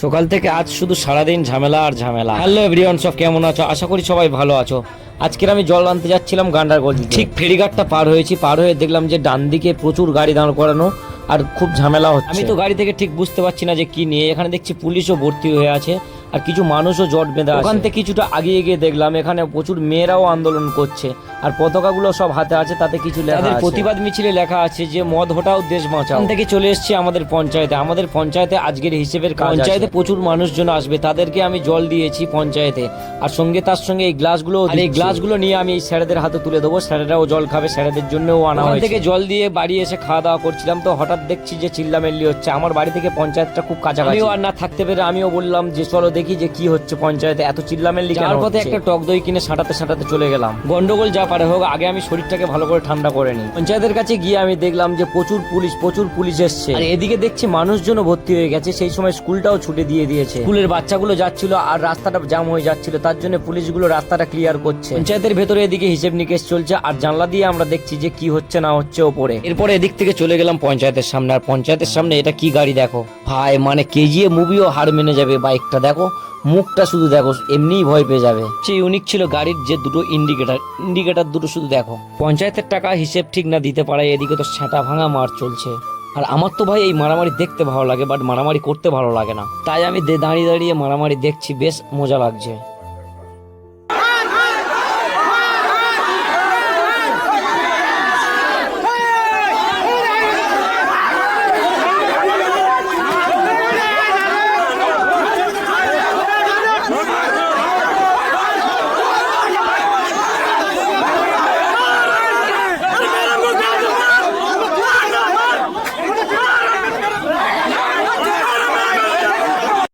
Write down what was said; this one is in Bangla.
সকাল থেকে আজ শুধু সারাদিন ঝামেলা আর ঝামেলা। হ্যালো এভরিওয়ান, সব কেমন আছো? আশা করি সবাই ভালো আছো। আজকের আমি জল আনতে যাচ্ছিলাম গান্ডারগঞ্জ, ঠিক ফেরিঘাটটা পার হয়েছি, পার হয়ে দেখলাম যে ডান দিকে প্রচুর গাড়ি দাঁড় করানো আর খুব ঝামেলা হচ্ছে। আমি তো গাড়ি থেকে ঠিক বুঝতে পারছি না যে কি নিয়ে। এখানে দেখছি পুলিশও ভর্তি হয়ে আছে আর কিছু মানুষও জট বেঁধে আছে। ওখান থেকে কিছুটা আগিয়ে গিয়ে দেখলাম এখানে প্রচুর মেয়েরাও আন্দোলন করছে আর পতাকাগুলো সব হাতে আছে, তাতে কিছু লেখা আছে। প্রতিবাদ মিছিলে লেখা আছে যে মদ হটাও দেশ বাঁচাও। ওখান থেকে চলে এসেছি আমাদের পঞ্চায়েতে। আমাদের পঞ্চায়েতে আজকের হিসেবের পঞ্চায়েতে প্রচুর মানুষজন আসবে, তাদেরকে আমি জল দিয়েছি পঞ্চায়েতে, আর সঙ্গে তার সঙ্গে এই গ্লাসগুলো, আর এই গ্লাসগুলো নিয়ে আমি এই স্যারেদের হাতে তুলে দেবো। স্যারেরাও জল খাবে, স্যারেদের জন্যও আনা হয়েছে। থেকে জল দিয়ে বাড়ি এসে খাওয়া দাওয়া করছিলাম, তো হঠাৎ দেখছি যে চিল্লামেল্লি হচ্ছে। আমার বাড়ি থেকে পঞ্চায়েতটা খুব কাছাকাছি, আর না থাকতে পেরে আমিও বললাম যে চলো দেখি যে কি হচ্ছে পঞ্চায়েতে, এত চিল্লামেল্লি কেন হচ্ছে। একটা টক দই কিনে সাঁটাতে চলে গেলাম। গন্ডগোল যা পারে হোক, আগে আমি শরীরটাকে ভালো করে ঠান্ডা করে নিই। পঞ্চায়েতের কাছে গিয়ে আমি দেখলাম যে প্রচুর পুলিশ এসছে, আর এদিকে দেখছি মানুষজনও ভর্তি হয়ে গেছে। সেই সময় স্কুলটাও ছুটে দিয়ে দিয়েছে। স্কুলের বাচ্চাগুলো যাচ্ছিল আর রাস্তাটা জাম হয়ে যাচ্ছিল, তার জন্য পুলিশগুলো রাস্তাটা ক্লিয়ার করছে। পঞ্চায়েতের ভেতরে এদিকে হিসেব নিকেশ চলছে, আর জানলা দিয়ে আমরা দেখছি যে কি হচ্ছে না হচ্ছে ওপরে। এরপরে এদিক থেকে চলে গেলাম পঞ্চায়েতের সামনে, আর পঞ্চায়েতের সামনে এটা কি গাড়ি দেখো ভাই, মানে কেজিএ মুভিও হার মেনে যাবে। বাইকটা দেখো, মুখটা শুধু দেখো, এমনিই ভয় পেয়ে যাবে। সেই ইউনিক ছিল গাড়ির যে দুটো ইন্ডিকেটার দুটো শুধু দেখো। পঞ্চায়েতের টাকা হিসেব ঠিক না দিতে পারে, এদিকে তো ছাঁটা ভাঙা মার চলছে। আর আমার তো ভাই এই মারামারি দেখতে ভালো লাগে, বাট মারামারি করতে ভালো লাগে না, তাই আমি দাঁড়িয়ে মারামারি দেখছি, বেশ মজা লাগছে।